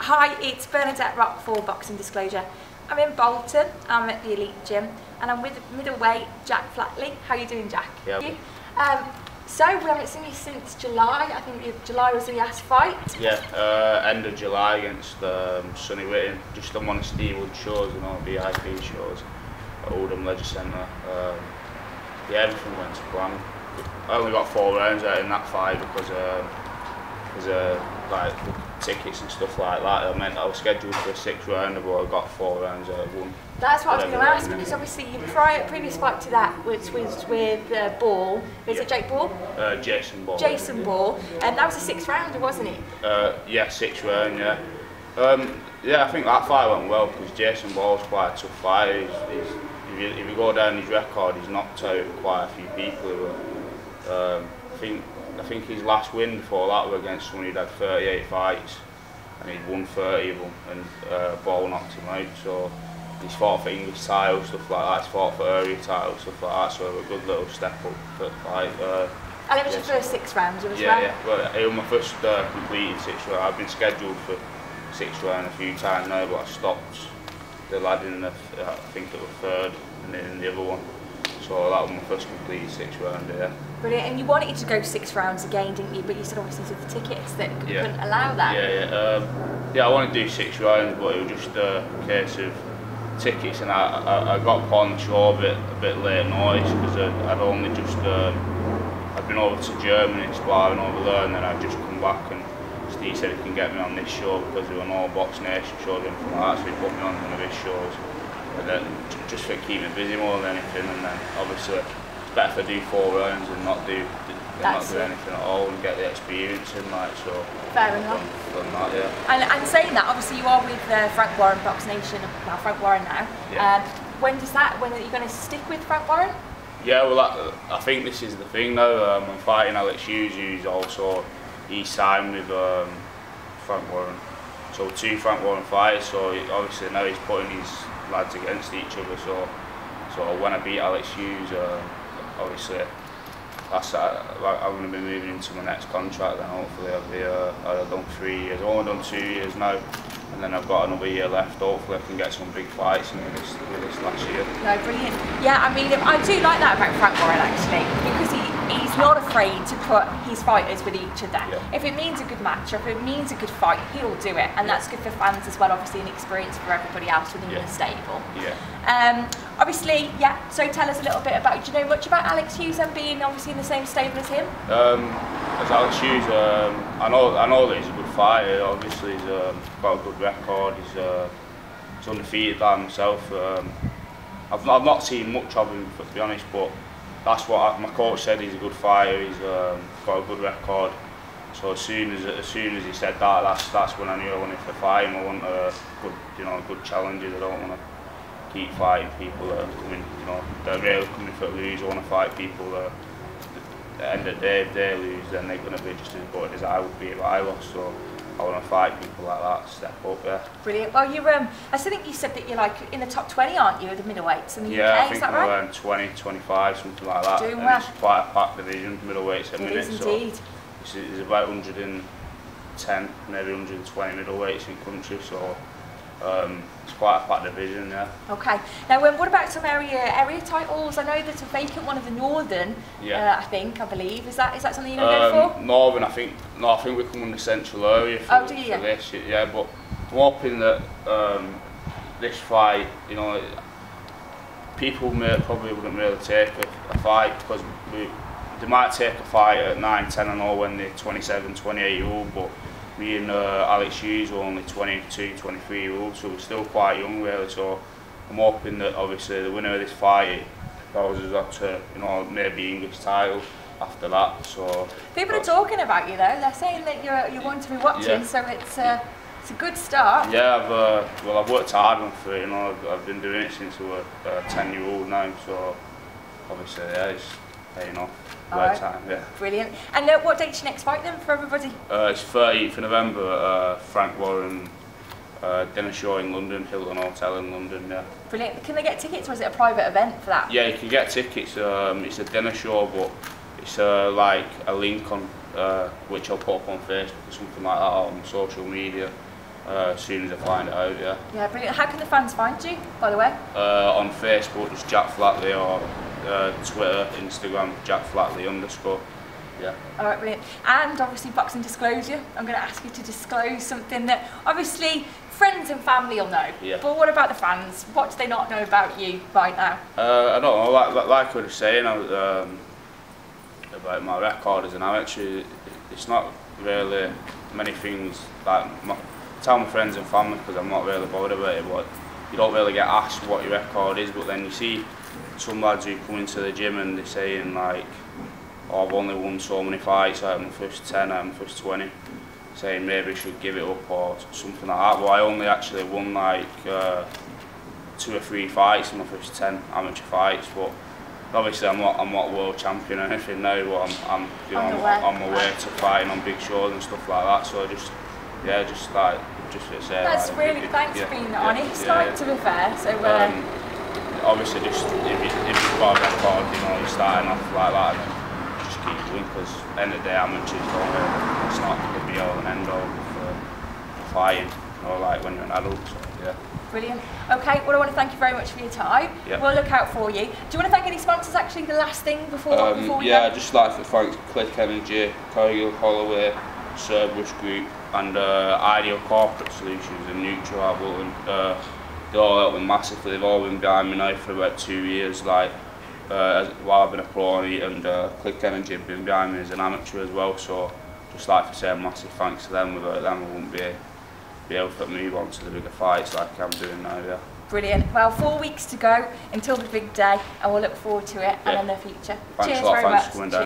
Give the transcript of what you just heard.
Hi, it's Bernadette Rock for Boxing Disclosure. I'm in Bolton, I'm at the Elite Gym, and I'm with Middleweight Jack Flatley. How are you doing, Jack? Yeah. So we haven't seen you since July. I think July was the last fight. Yeah, end of July against Sonny Whitting, just on one of Steelwood shows, VIP shows at Oldham Leisure Centre. Yeah, everything went to plan. I only got 4 rounds out in that fight because like tickets and stuff like that. I meant I was scheduled for a 6th rounder, but I got 4 rounds out of 1. That's what I was going to ask, because obviously your previous fight to that, which was with Ball, is it Jake Ball? Jason Ball. Jason Ball, and that was a 6th rounder, wasn't it? Yeah, 6th round, yeah. Yeah, I think that fight went well because Jason Ball's quite a tough fighter. If you go down his record, he's knocked out quite a few people. I think his last win before that was against someone who'd had 38 fights and he'd won 30 of them, and Ball knocked him out. So he's fought for English title, stuff like that. He's fought for area title, stuff like that. So a good little step up for the fight. And it was your first 6 rounds, as well? Yeah. Well, it was my first completed 6th round. I've been scheduled for 6th round a few times now, but I stopped the lad in the, I think it was 3rd, and then the other one. So that was my first completed 6th round, yeah. Brilliant. And you wanted to go 6 rounds again, didn't you? But you said obviously to the tickets that couldn't allow that. Yeah, I wanted to do 6 rounds, but it was just a case of tickets, and I got put on the show a bit late notice because I'd only just I'd been over to Germany sparring over there, and then I'd just come back, and Steve said he can get me on this show because there were no Box Nation shows or anything like that, so he put me on one of his shows. And then just for keeping me busy more than anything, and then obviously it's better if I do 4 rounds and not do anything at all and get the experience in, like, so. Fair enough. Done that, yeah. And saying that, obviously you are with Frank Warren, Box Nation, well, Frank Warren now. Yeah. When are you going to stick with Frank Warren? Yeah, well, I think this is the thing now. I'm fighting Alex Hughes, who's also, he signed with Frank Warren. So 2 Frank Warren fights, so obviously now he's putting his lads against each other. So when I beat Alex Hughes, obviously I'm going to be moving into my next contract. Then hopefully I've done 3 years. I've only done 2 years now, and then I've got another year left. Hopefully I can get some big fights in this last year. No, brilliant. Yeah, I mean, I do like that about Frank Warren actually, because he's not afraid to put his fighters with each other. Yeah. If it means a good match or if it means a good fight, he'll do it, and that's good for fans as well, obviously, and experience for everybody else within the stable. Yeah. Obviously, yeah. So tell us a little bit about. Do you know much about Alex Hughes and being obviously in the same stable as him? As Alex Hughes, I know that he's a good fighter. Obviously, he's got a good record. He's undefeated by himself. I've not seen much of him, to be honest, but that's what my coach said. He's a good fighter. He's got a good record. So as soon as he said that, that's when I knew I wanted to fight him. I want a good challenger. I don't want to keep fighting people that are coming, they're really coming for a lose. I want to fight people that at the end of the day, if they lose, then they're going to be just as good as I would be if I lost. So I want to fight people like that, step up, yeah. Brilliant. Well, you're, I think you said that you're like in the top 20, aren't you, of the middleweights in the UK, I think is that I'm right? around 20, 25, something like that. Doing and well. It's quite a packed division, middleweights at the minute. It is indeed. So there's about 110, maybe 120 middleweights in country, so it's quite a packed division, yeah. Okay. Now, what about some area titles? I know there's a vacant one of the Northern. Yeah. I believe. Is that something you're going to go for? Northern, I think we're coming to Central area for this. Yeah, but I'm hoping that this fight, people probably wouldn't really take a fight because they might take a fight at 9, 10 and all when they're 27, 28 year old, but me and Alex Hughes were only 22, 23 year old, so we're still quite young really. So I'm hoping that obviously the winner of this fight goes up to maybe English title after that. So people are talking about you though. They're saying that you're one to be watching. Yeah. So it's a good start. Yeah, I've worked hard for it. I've been doing it since I was 10 year old now. So obviously, yeah, it's paying off. Right. Time, yeah. Brilliant. And what date's your next fight then for everybody? It's 30th of November, Frank Warren, dinner show in London, Hilton Hotel in London, yeah. Brilliant. Can they get tickets or is it a private event for that? Yeah, you can get tickets. It's a dinner show, but it's like a link on which I'll put up on Facebook or something like that, or on social media. as soon as I find it out, yeah. Yeah, brilliant. How can the fans find you, by the way? On Facebook, just Jack Flatley, or Twitter, Instagram, Jack Flatley _. Yeah. All right, brilliant. And obviously, boxing disclosure. I'm going to ask you to disclose something that obviously friends and family will know. Yeah. But what about the fans? What do they not know about you right now? I don't know. Like I was saying about my record as an amateur, it's not really many things that tell my friends and family, because I'm not really bothered about it. But you don't really get asked what your record is. But then you see some lads who come into the gym and they're saying like, oh, I've only won so many fights out of my first 10, out of my first 20, saying maybe I should give it up or something like that. But I only actually won like 2 or 3 fights in my first 10 amateur fights. But obviously I'm not world champion or anything now. But I'm on my way to fighting on big shows and stuff like that. So just to say. That's like, really thanks for being honest. Yeah, to be fair. So. Obviously, just if you've got a record, you know, you're starting off like that, and then just keep going, because at the end of the day, amateurs it's not the be all and end all for fighting, you know, like when you're an adult. So, yeah. Brilliant. Okay, well, I want to thank you very much for your time. Yeah. We'll look out for you. Do you want to thank any sponsors, actually, the last thing before we yeah, I'd just like to thank Click Energy, Cargill Holloway, Cerberus Group, and Ideal Corporate Solutions and Neutral Bolton. They all helped me massively. They've all been behind me now for about 2 years, like while I've been a pro, and Click Energy have been behind me as an amateur as well. So just like to say a massive thanks to them. Without them, I wouldn't be able to move on to the bigger fights like I'm doing now. Yeah. Brilliant. Well, 4 weeks to go until the big day, and we'll look forward to it and in the future. Thanks Cheers a lot. very Thanks much. for coming down.